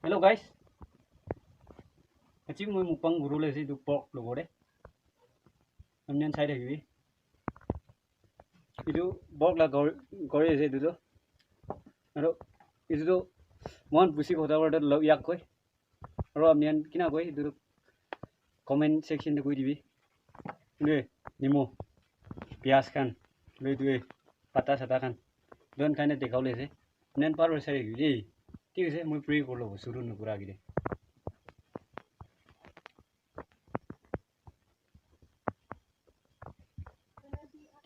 Hello guys, achieve moi mukbang guru le si du pork logo de. Amnyan side hai itu pork la gore se du do. Aro itu do mon busi khota word lo yak koi. Aro amnyan kina koi du comment section de koi dibi. Ne nimo pias kan le du pata sata kan don kaine dekau le se. Nen par se gi. ठीक है मैं pray कर लो शुरू न पूरा गिरे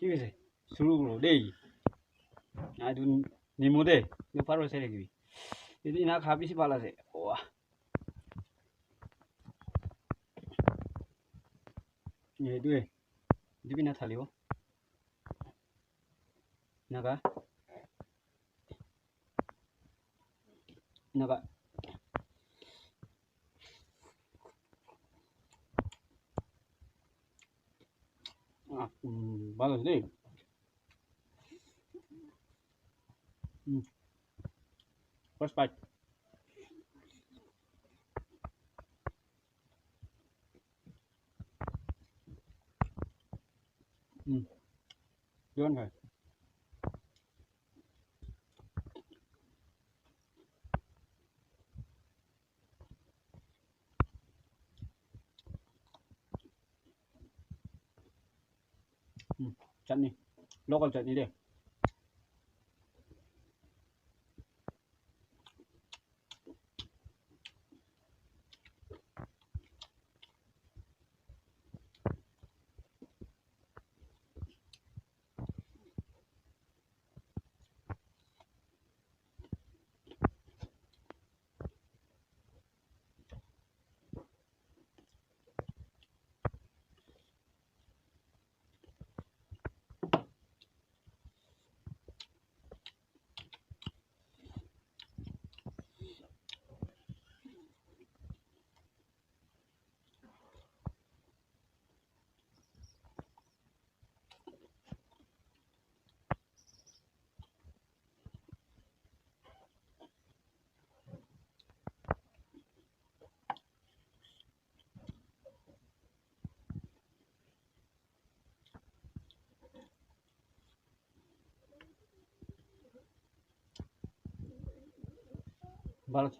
ठीक है शुरू करो दे आज निमो दे ये पारो से रहेगी यदि ना खा भी सी पाला से वाह ये दे ये भी ना था लियो Naga Naga bagus deh first bite Doon rồi chutney local chutney deh balas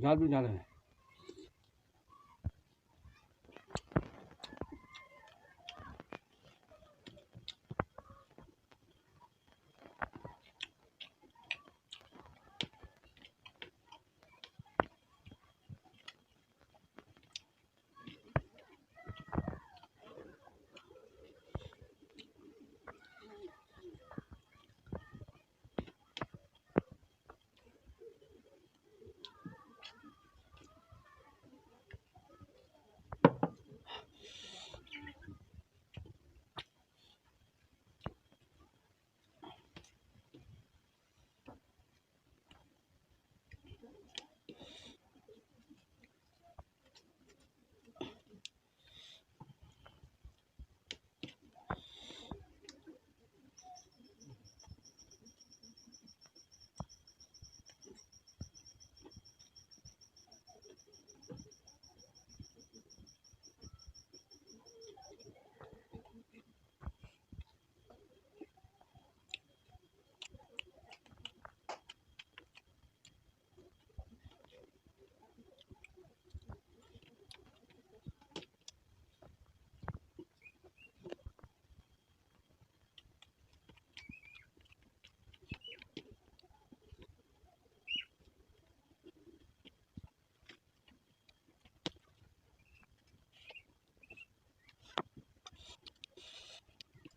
jadu jale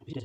ঠিক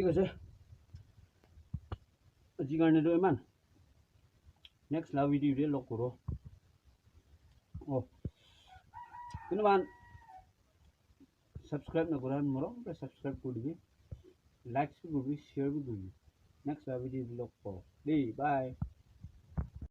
আছে আজিৰ কাৰণেতো ইমান নেক্সট লাভ ভিডিঅ'তে লগ কৰোঁ কোনোবান সাবস্ক্রাইব নকৰা মৰমতে সাবস্ক্রাইব কৰি দিবি লাইক কৰিবি শ্বেয়াৰ কৰিবি নেক্সট লাভ ভিডিঅ'তে লগ পাওঁ দেই বাই